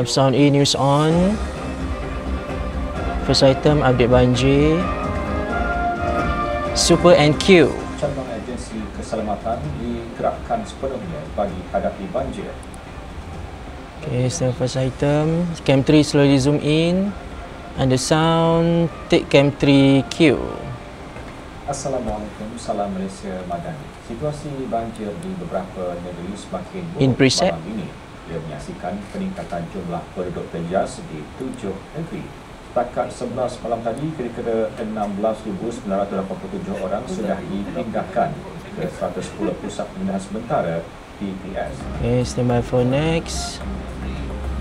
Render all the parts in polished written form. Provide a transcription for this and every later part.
Sound A News on. First item, update banjir. Super NQ. Cabang agensi keselamatan digerakkan sepenuhnya bagi hadapi banjir. Okay, so first item, Cam 3 slowly zoom in. And the sound, take Cam 3Q. Assalamualaikum, salam Malaysia Madani. Situasi banjir di beberapa negeri semakin In buruk preset. malam ini. Ia menyaksikan peningkatan jumlah penduduk terjejas di 7 negeri. Setakat 11 malam tadi, kira-kira 16,987 orang sudah dipindahkan ke 110 pusat pemindahan sementara PPS. Okay, stand by for next.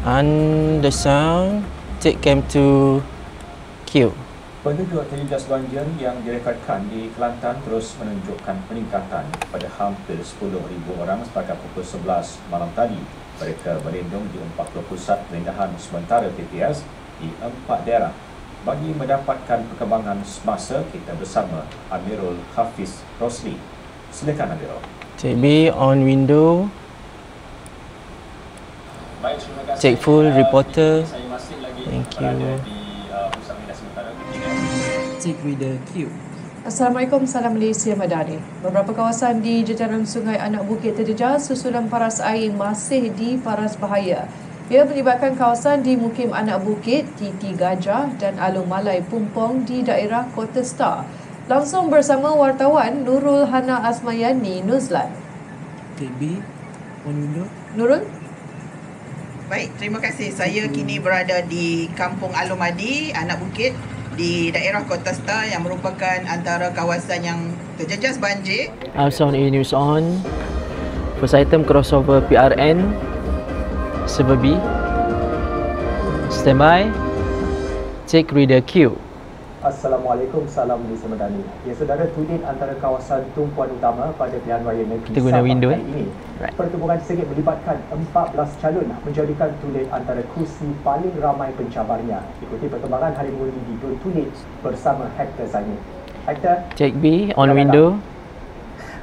And the sound, take Cam 2Q. Penduduk terjejas banjir yang direkodkan di Kelantan terus menunjukkan peningkatan pada hampir 10,000 orang setakat pukul 11 malam tadi. Mereka berlindung di 40 pusat pemindahan sementara PPS di 4 daerah. Bagi mendapatkan perkembangan semasa, kita bersama Amirul Hafiz Rosli. Silakan Amirul. Take B on window. Baik, terima kasih. Take full reporter. Saya masih lagi Thank you. berada di pusat pemindahan sementara PPS. Take reader Q. Assalamualaikum, salam Malaysia Madani. Beberapa kawasan di jajaran Sungai Anak Bukit terjejas susulan paras air masih di paras bahaya. Ia melibatkan kawasan di Mukim Anak Bukit, Titi Gajah dan Alun Malai Pumpong di daerah Kota Star. Langsung bersama wartawan Nurul Hana Asmayani, Nuzlan. Take B on window. Nurul? Baik, terima kasih. Saya kini berada di Kampung Alumadi, Anak Bukit di daerah Kota Star yang merupakan antara kawasan yang terjejas banjir. Sound A News on. First item, crossover PRN. Server B. Standby. Take reader Q. Assalamualaikum, salam Malaysia Madani. Ya, saudara, tuding antara kawasan tumpuan utama pada pilihan raya negeri Kita guna Sabah window, kali ini. Right. Pertemuan sengit melibatkan 14 calon menjadikan tuding antara kursi paling ramai pencabarnya. Ikuti perkembangan hari mengundi di Dun Tunit bersama Hector Zaini. Hector? Take B on window.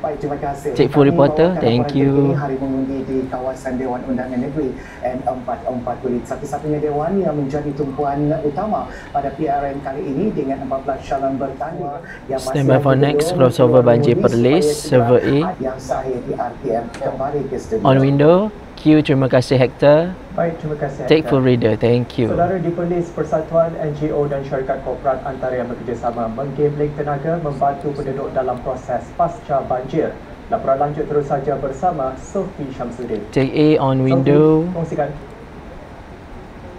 Baik, terima kasih. Cik Full Kami Reporter, bawakan thank laporan you. terkini hari mengundi di kawasan Dewan Undangan Negeri N44 Kulit. Satu-satunya dewan yang menjadi tumpuan utama pada PRN kali ini dengan 14 calon bertanya yang masih Stand by for next, crossover banjir Perlis, server A. Yang sahih di RTM kembali ke studio. On window. Q, terima kasih Hector. Baik, terima kasih. Take Hector. full reader, thank you. Saudara, di Perlis, Persatuan NGO dan syarikat korporat antara yang bekerjasama menggabling tenaga membantu penduduk dalam proses pasca banjir. Laporan lanjut terus saja bersama Sophie Syamsuddin. Take A on window. Sophie, kongsikan.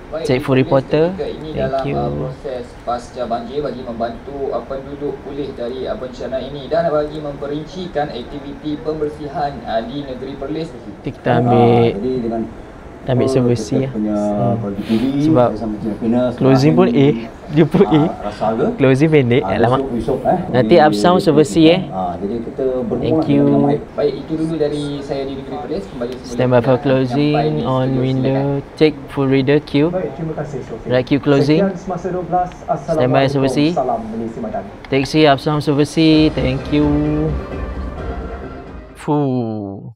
Cik Full Reporter, ini thank dalam you. Proses pasca banjir bagi membantu penduduk pulih dari bencana ini dan bagi memperincikan aktiviti pembersihan di negeri Perlis. Kita ambil jadi dengan server C lah. sebab Sebab closing pun A. Dia pun A. rasa harga Closing pendek. Lama. Nanti up sound server C jadi kita Thank you. Baik, itu dulu dari saya di negeri Perlis. Kembali semula Stand by for kita closing sampai di on studio. window. Take full reader Q. Baik, terima kasih Sophie. Right, Q closing. Sekian semasa 12. Stand by, server C. Assalamualaikum. Salam Malaysia Madani. Take C up sound server C. Thank you.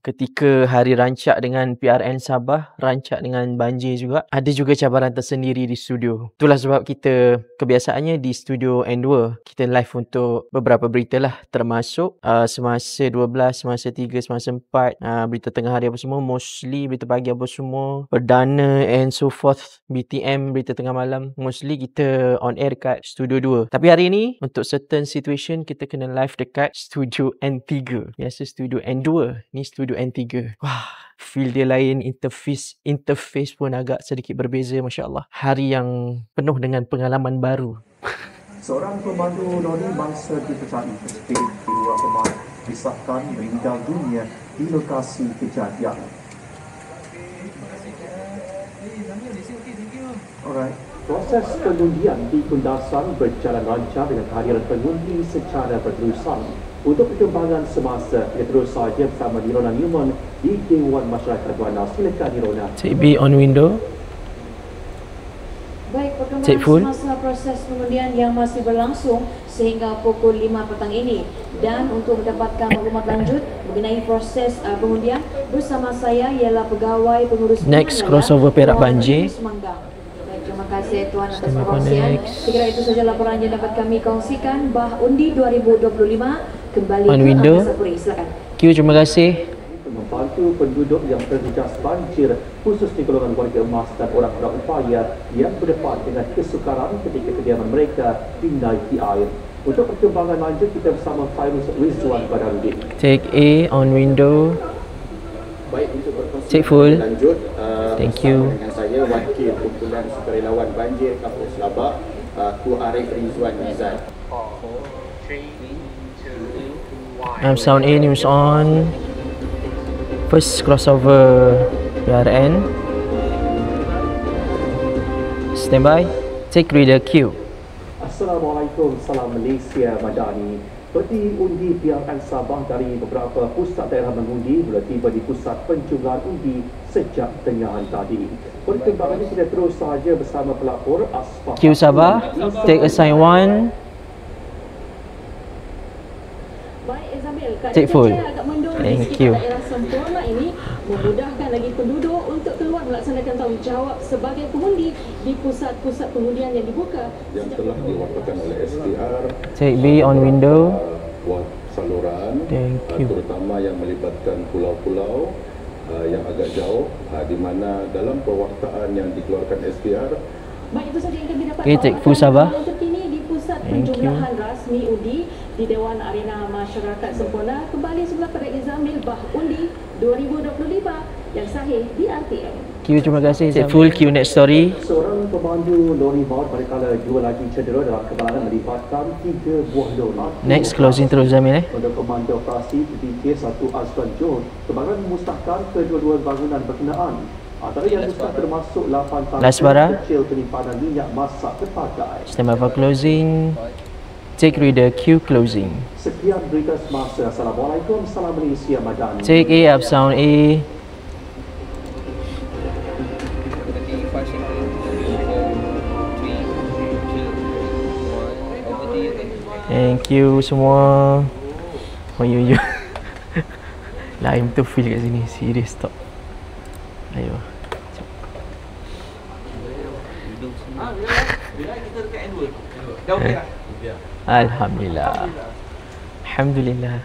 Ketika hari rancak dengan PRN Sabah, rancak dengan banjir juga, ada juga cabaran tersendiri di studio. Itulah sebab kita kebiasaannya di studio N2, kita live untuk beberapa berita lah, termasuk semasa 12, semasa 3, semasa 4, berita tengah hari apa semua, mostly berita pagi apa semua, perdana and so forth, BTM, berita tengah malam, mostly kita on air dekat studio 2. Tapi hari ni, untuk certain situation, kita kena live dekat studio N3. Biasa studio N2, ni studio N3. Wah, feel dia lain, interface pun agak sedikit berbeza, Masya Allah. Hari yang penuh dengan pengalaman baru. Seorang pemandu lori bangsa dipecari tersepit di luar rumah disahkan meninggal dunia di lokasi kejadian. Alright. Proses pengundian di Kundasan berjalan lancar dengan kehadiran pengundi secara berterusan. Untuk perkembangan semasa, kita terus saja bersama Nirona Newman di Dewan Masyarakat Wana. Silakan Nirona. Take B on window. Baik, perkembangan Cik Ful. semasa proses pengundian yang masih berlangsung sehingga pukul 5 petang ini. Dan untuk mendapatkan maklumat lanjut mengenai proses pengundian, bersama saya ialah pegawai pengurus Next crossover Perak Banjir. Terima kasih Tuan atas perkongsian. Sekira itu saja laporan yang dapat kami kongsikan. Bah Undi 2025 kembali On ke window. Angkasa Puri. Silakan. Q, terima kasih. Membantu penduduk yang terjejas banjir, khususnya golongan warga emas dan orang-orang upaya yang berdepan dengan kesukaran ketika kediaman mereka dinaiki air. Untuk perkembangan lanjut, kita bersama Fairuz Rizwan Badarudin. Take A on window. Baik, untuk berkongsi Take full. lanjut, Thank bersama you. dengan saya, Wakil Kumpulan Sukarelawan Banjir Kampung Sabah, Ku Arif Rizwan Izan. Sound A, news on. First crossover PRN. Standby. Take reader Q. Assalamualaikum, salam Malaysia Madani. Peti undi PRN Sabah dari beberapa pusat daerah mengundi mula tiba di pusat pencunggahan undi sejak tengahan tadi. Perkembangan ini kita terus sahaja bersama pelapor Asfah. Q Sabah. Take assign 1. Baik Izamil, Take full. agak mendung di Thank sekitar you. daerah sempurna ini memudahkan lagi penduduk untuk keluar melaksanakan tanggungjawab sebagai pengundi di pusat-pusat pengundian yang dibuka yang telah diwakilkan oleh SPR. Take B on window. Buat saluran, Thank you. terutama yang melibatkan pulau-pulau yang agak jauh, di mana dalam perwartaan yang dikeluarkan SPR. Baik, itu saja yang kami dapat Okay, take full Sabah. yang terkini di pusat Thank penjumlahan rasmi undi di Dewan Arena Masyarakat Sempurna kembali sebelah pada Izamil Bah Undi 2025 yang sahih di RTM. Q, terima kasih. Take full Q next story. Seorang pemandu lori maut manakala dua lagi cedera dalam kemalangan melibatkan 3 buah lori. Next closing terus Zamil Untuk Komando Operasi PPK 1 Azwan Johor, kebakaran memusnahkan kedua-dua bangunan berkenaan. Antara yang musnah termasuk 8 Last bara. kecil penyimpanan minyak masak berpakai. Standby for closing. Take reader Q closing. Sekian berita semasa. Assalamualaikum, salam Malaysia Madani. Take A up sound A. Thank you semua. Oh you. Lain tu feel kat sini. Serius stop. Ayo. Alhamdulillah. Alhamdulillah.